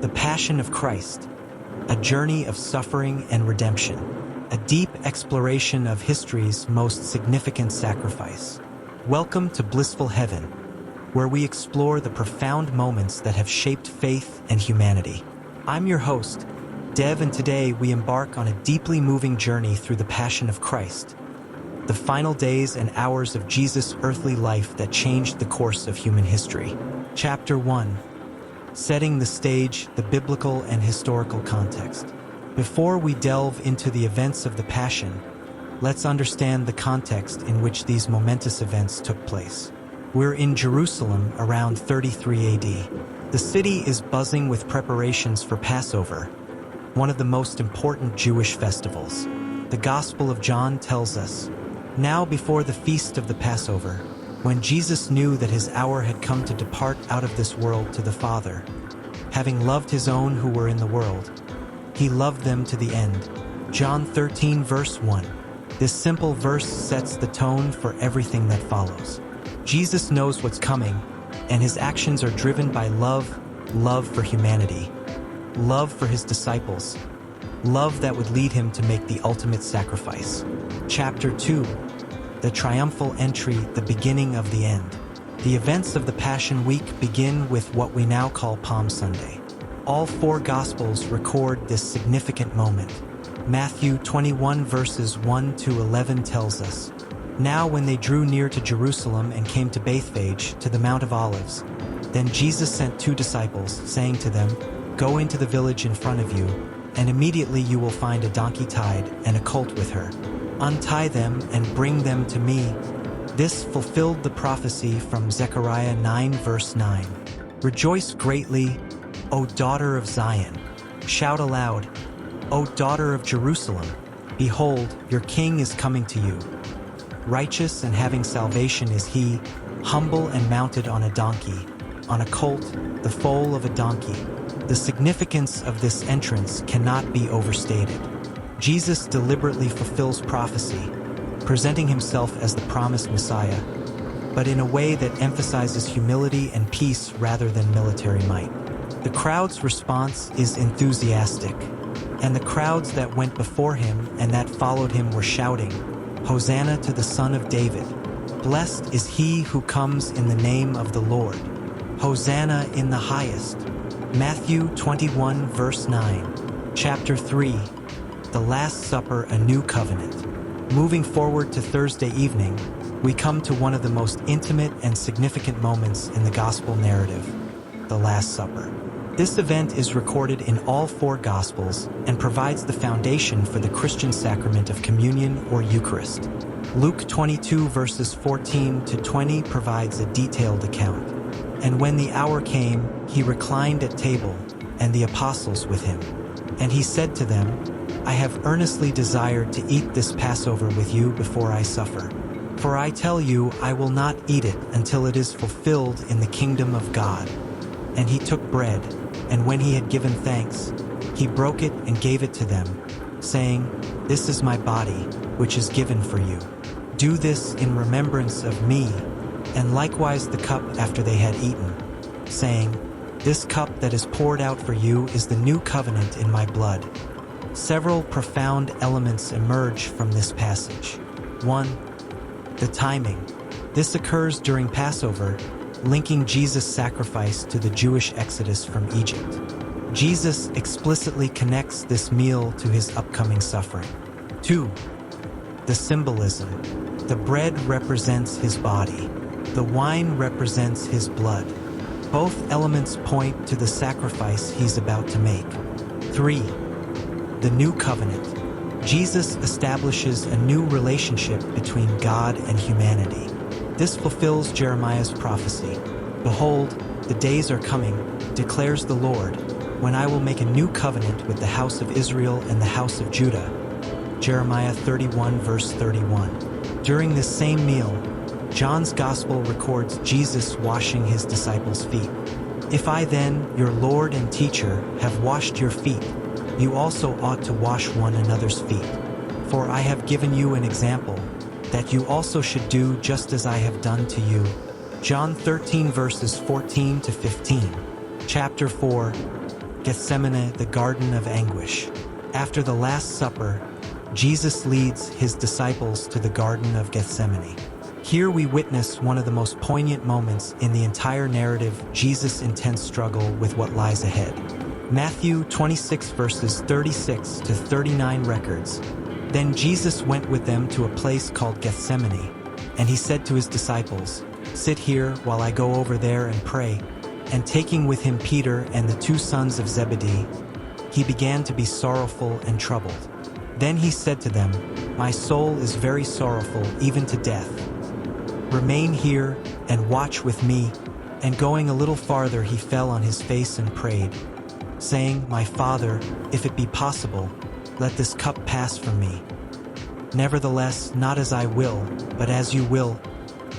The Passion of Christ, a journey of suffering and redemption, a deep exploration of history's most significant sacrifice. Welcome to Blissful Heaven, where we explore the profound moments that have shaped faith and humanity. I'm your host, Dev, and today we embark on a deeply moving journey through the Passion of Christ, the final days and hours of Jesus' earthly life that changed the course of human history. Chapter 1. Setting the stage, the biblical and historical context. Before we delve into the events of the Passion, let's understand the context in which these momentous events took place. We're in Jerusalem around 33 AD. The city is buzzing with preparations for Passover, one of the most important Jewish festivals. The Gospel of John tells us, "Now before the feast of the Passover, when Jesus knew that his hour had come to depart out of this world to the Father, having loved his own who were in the world, he loved them to the end." John 13 verse 1. This simple verse sets the tone for everything that follows. Jesus knows what's coming, and his actions are driven by love for humanity, love for his disciples, love that would lead him to make the ultimate sacrifice. Chapter 2. The triumphal entry, the beginning of the end. The events of the Passion Week begin with what we now call Palm Sunday. All four Gospels record this significant moment. Matthew 21 verses 1 to 11 tells us, "Now when they drew near to Jerusalem and came to Bethphage, to the Mount of Olives, then Jesus sent 2 disciples, saying to them, 'Go into the village in front of you, and immediately you will find a donkey tied and a colt with her. Untie them and bring them to me.' This fulfilled the prophecy from Zechariah 9 verse 9. Rejoice greatly, O daughter of Zion. Shout aloud, O daughter of Jerusalem. Behold, your king is coming to you. Righteous and having salvation is he, humble and mounted on a donkey, on a colt, the foal of a donkey." The significance of this entrance cannot be overstated. Jesus deliberately fulfills prophecy, presenting himself as the promised Messiah, but in a way that emphasizes humility and peace rather than military might. The crowd's response is enthusiastic, and the crowds that went before him and that followed him were shouting, "Hosanna to the Son of David! Blessed is he who comes in the name of the Lord! Hosanna in the highest!" Matthew 21 verse 9. Chapter 3. The Last Supper, a New Covenant. Moving forward to Thursday evening, we come to one of the most intimate and significant moments in the Gospel narrative, the Last Supper. This event is recorded in all 4 Gospels and provides the foundation for the Christian sacrament of communion or Eucharist. Luke 22 verses 14 to 20 provides a detailed account. "And when the hour came, he reclined at table, and the apostles with him. And he said to them, 'I have earnestly desired to eat this Passover with you before I suffer. For I tell you, I will not eat it until it is fulfilled in the kingdom of God.' And he took bread, and when he had given thanks, he broke it and gave it to them, saying, 'This is my body, which is given for you. Do this in remembrance of me.' And likewise the cup after they had eaten, saying, 'This cup that is poured out for you is the new covenant in my blood.'" Several profound elements emerge from this passage. 1. The timing. This occurs during Passover, linking Jesus' sacrifice to the Jewish exodus from Egypt. Jesus explicitly connects this meal to his upcoming suffering. 2. The symbolism. The bread represents his body. The wine represents his blood. Both elements point to the sacrifice he's about to make. 3. The new covenant. Jesus establishes a new relationship between God and humanity. This fulfills Jeremiah's prophecy. "Behold, the days are coming, declares the Lord, when I will make a new covenant with the house of Israel and the house of Judah." Jeremiah 31 verse 31. During this same meal, John's Gospel records Jesus washing his disciples' feet. "If I then, your Lord and teacher, have washed your feet, you also ought to wash one another's feet. For I have given you an example, that you also should do just as I have done to you." John 13 verses 14 to 15. Chapter 4. Gethsemane, the Garden of Anguish. After the Last Supper, Jesus leads his disciples to the Garden of Gethsemane. Here we witness one of the most poignant moments in the entire narrative, Jesus' intense struggle with what lies ahead. Matthew 26 verses 36 to 39 records, "Then Jesus went with them to a place called Gethsemane, and he said to his disciples, 'Sit here while I go over there and pray.' And taking with him Peter and the two sons of Zebedee, he began to be sorrowful and troubled. Then he said to them, 'My soul is very sorrowful, even to death. Remain here and watch with me.' And going a little farther, he fell on his face and prayed, saying, 'My Father, if it be possible, let this cup pass from me. Nevertheless, not as I will, but as you will.'"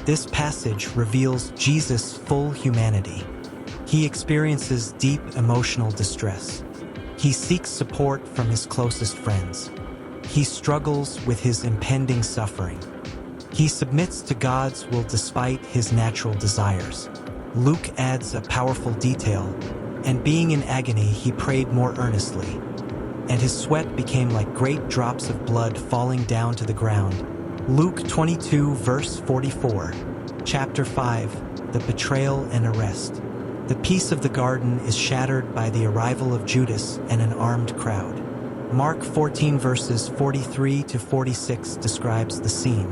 This passage reveals Jesus' full humanity. He experiences deep emotional distress. He seeks support from his closest friends. He struggles with his impending suffering. He submits to God's will despite his natural desires. Luke adds a powerful detail, "And being in agony, he prayed more earnestly, and his sweat became like great drops of blood falling down to the ground." Luke 22 verse 44. Chapter 5, the betrayal and arrest. The peace of the garden is shattered by the arrival of Judas and an armed crowd. Mark 14 verses 43 to 46 describes the scene.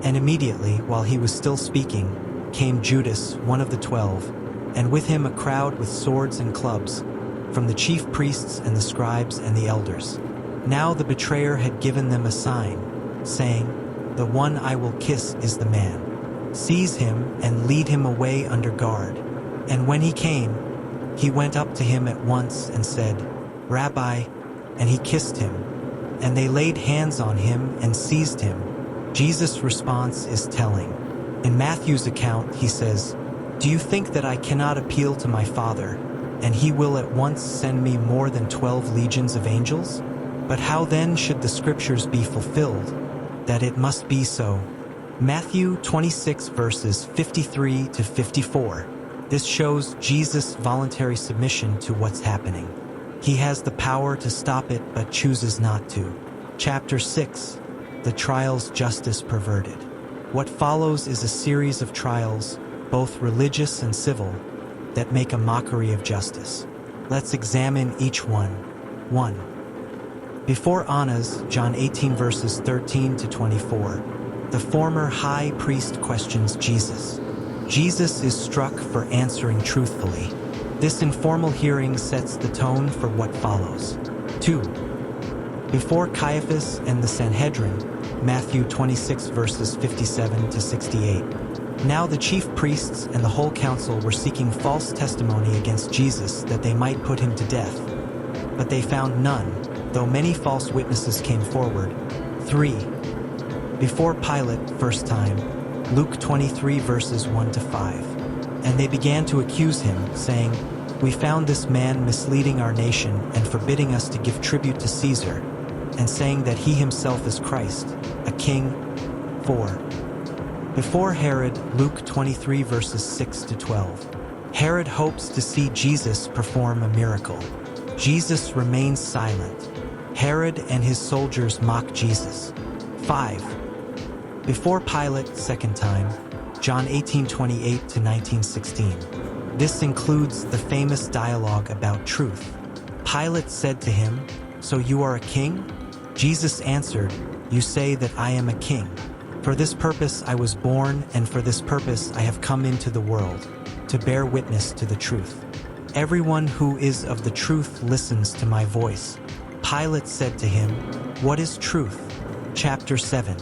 "And immediately, while he was still speaking, came Judas, one of the 12, and with him a crowd with swords and clubs, from the chief priests and the scribes and the elders. Now the betrayer had given them a sign, saying, 'The one I will kiss is the man. Seize him and lead him away under guard.' And when he came, he went up to him at once and said, 'Rabbi,' and he kissed him. And they laid hands on him and seized him." Jesus' response is telling. In Matthew's account, he says, "Do you think that I cannot appeal to my Father, and he will at once send me more than 12 legions of angels? But how then should the scriptures be fulfilled, that it must be so?" Matthew 26 verses 53 to 54. This shows Jesus' voluntary submission to what's happening. He has the power to stop it but chooses not to. Chapter 6, the trial's justice perverted. What follows is a series of trials, both religious and civil, that make a mockery of justice. Let's examine each one. 1. Before Annas, John 18 verses 13 to 24. The former high priest questions Jesus. Jesus is struck for answering truthfully. This informal hearing sets the tone for what follows. 2. Before Caiaphas and the Sanhedrin, Matthew 26 verses 57 to 68. Now the chief priests and the whole council were seeking false testimony against Jesus that they might put him to death. But they found none, though many false witnesses came forward. 3. Before Pilate, first time, Luke 23 verses 1 to 5. And they began to accuse him, saying, "We found this man misleading our nation and forbidding us to give tribute to Caesar, and saying that he himself is Christ, a king." 4. Before Herod, Luke 23 verses 6 to 12. Herod hopes to see Jesus perform a miracle. Jesus remains silent. Herod and his soldiers mock Jesus. 5. Before Pilate, second time, John 18:28 to 19:16. This includes the famous dialogue about truth. Pilate said to him, "So you are a king?" Jesus answered, "You say that I am a king. For this purpose I was born, and for this purpose I have come into the world, to bear witness to the truth. Everyone who is of the truth listens to my voice." Pilate said to him, "What is truth?" Chapter 7.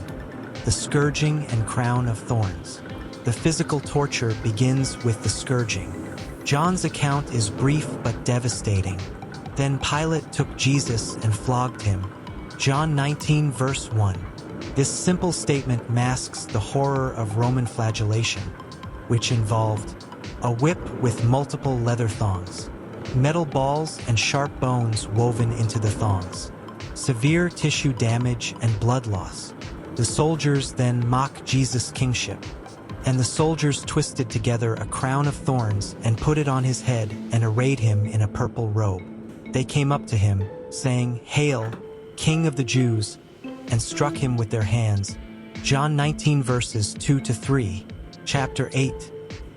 The scourging and crown of thorns. The physical torture begins with the scourging. John's account is brief but devastating. Then Pilate took Jesus and flogged him. John 19 verse 1. This simple statement masks the horror of Roman flagellation, which involved a whip with multiple leather thongs, metal balls and sharp bones woven into the thongs, severe tissue damage and blood loss. The soldiers then mock Jesus' kingship, and the soldiers twisted together a crown of thorns and put it on his head and arrayed him in a purple robe. They came up to him, saying, "Hail, King of the Jews," and struck him with their hands. John 19 verses 2 to 3. Chapter 8.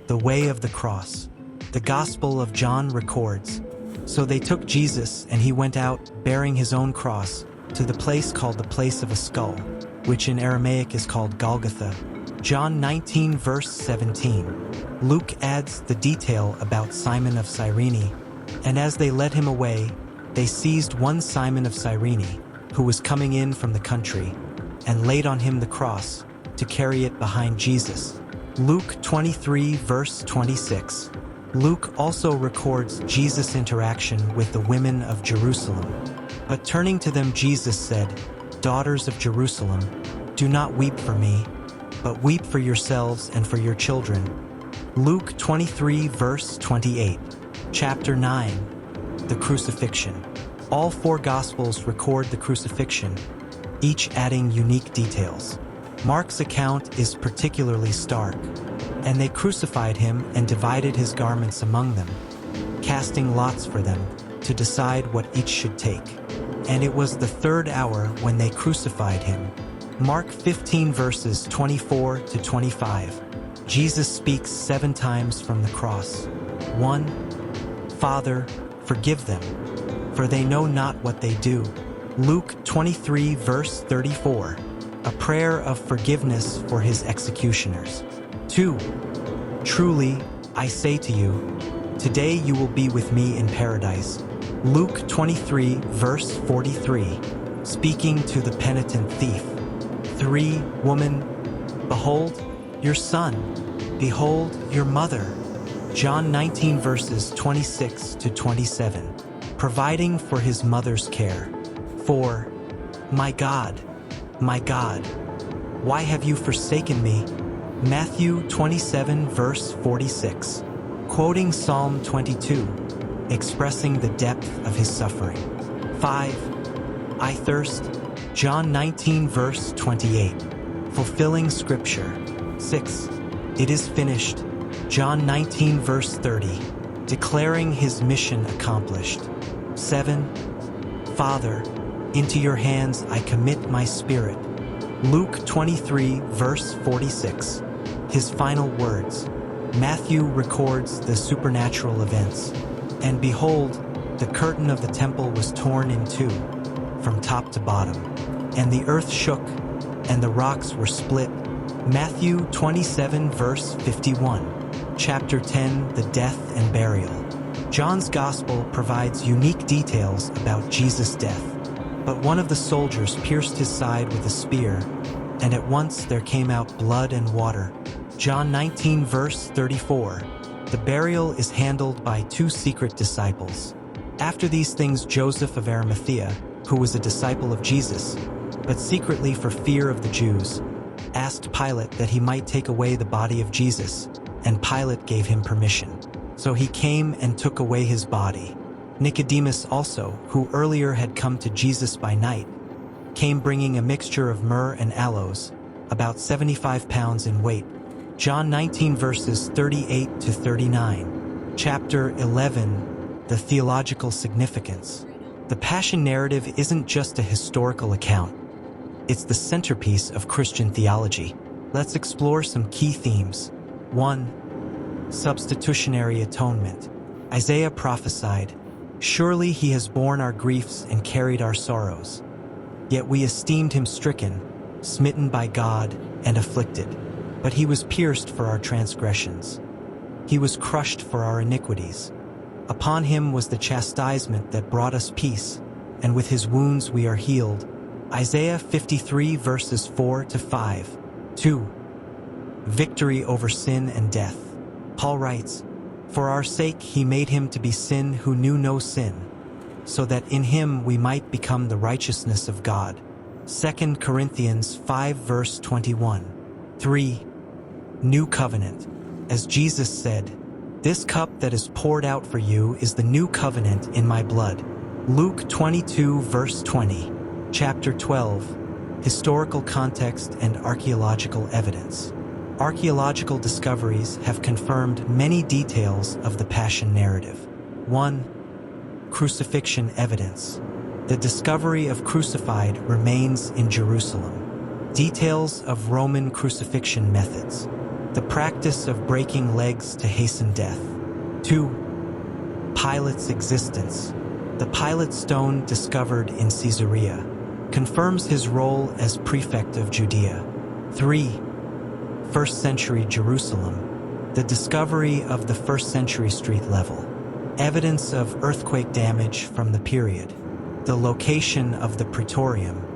The Way of the Cross. The Gospel of John records, "So they took Jesus, and he went out, bearing his own cross, to the place called the place of a skull, which in Aramaic is called Golgotha." John 19 verse 17. Luke adds the detail about Simon of Cyrene, "And as they led him away, they seized one Simon of Cyrene, who was coming in from the country, and laid on him the cross, to carry it behind Jesus." Luke 23 verse 26. Luke also records Jesus' interaction with the women of Jerusalem. "But turning to them Jesus said, 'Daughters of Jerusalem, do not weep for me, but weep for yourselves and for your children.'" Luke 23 verse 28. Chapter 9. The Crucifixion. All four Gospels record the crucifixion, each adding unique details. Mark's account is particularly stark. "And they crucified him and divided his garments among them, casting lots for them, to decide what each should take. And it was the third hour when they crucified him." Mark 15 verses 24 to 25. Jesus speaks 7 times from the cross. 1. "Father, forgive them, for they know not what they do." Luke 23 verse 34. A prayer of forgiveness for his executioners. 2. "Truly, I say to you, today you will be with me in paradise." Luke 23 verse 43. Speaking to the penitent thief. 3. "Woman, behold your son, behold your mother." John 19 verses 26 to 27. Providing for his mother's care. 4. My God, why have you forsaken me?" Matthew 27 verse 46. Quoting Psalm 22, expressing the depth of his suffering. 5. "I thirst." John 19 verse 28. Fulfilling Scripture. 6. "It is finished." John 19 verse 30. Declaring his mission accomplished. 7. "Father, into your hands I commit my spirit." Luke 23 verse 46. His final words. Matthew records the supernatural events. "And behold, the curtain of the temple was torn in two, from top to bottom, and the earth shook, and the rocks were split." Matthew 27 verse 51. Chapter 10. The Death and Burial. John's Gospel provides unique details about Jesus' death. "But one of the soldiers pierced his side with a spear, and at once there came out blood and water." John 19 verse 34. The burial is handled by 2 secret disciples. After these things, Joseph of Arimathea, who was a disciple of Jesus, but secretly for fear of the Jews, asked Pilate that he might take away the body of Jesus, and Pilate gave him permission. So he came and took away his body. Nicodemus also, who earlier had come to Jesus by night, came bringing a mixture of myrrh and aloes, about 75 pounds in weight. John 19 verses 38 to 39. Chapter 11. The Theological Significance. The Passion narrative isn't just a historical account. It's the centerpiece of Christian theology. Let's explore some key themes. 1. Substitutionary atonement. Isaiah prophesied, "Surely he has borne our griefs and carried our sorrows. Yet we esteemed him stricken, smitten by God, and afflicted. But he was pierced for our transgressions. He was crushed for our iniquities. Upon him was the chastisement that brought us peace, and with his wounds we are healed." Isaiah 53 verses 4 to 5. 2. Victory over sin and death. Paul writes, "For our sake he made him to be sin who knew no sin, so that in him we might become the righteousness of God." 2 Corinthians 5 verse 21. 3. New covenant. As Jesus said, "This cup that is poured out for you is the new covenant in my blood." Luke 22 verse 20. Chapter 12. Historical context and archaeological evidence. Archaeological discoveries have confirmed many details of the Passion narrative. 1. crucifixion evidence. The discovery of crucified remains in Jerusalem. Details of Roman crucifixion methods. The practice of breaking legs to hasten death. 2. Pilate's existence. The Pilate stone discovered in Caesarea confirms his role as prefect of Judea. 3. First century Jerusalem. The discovery of the first century street level. Evidence of earthquake damage from the period. The location of the Praetorium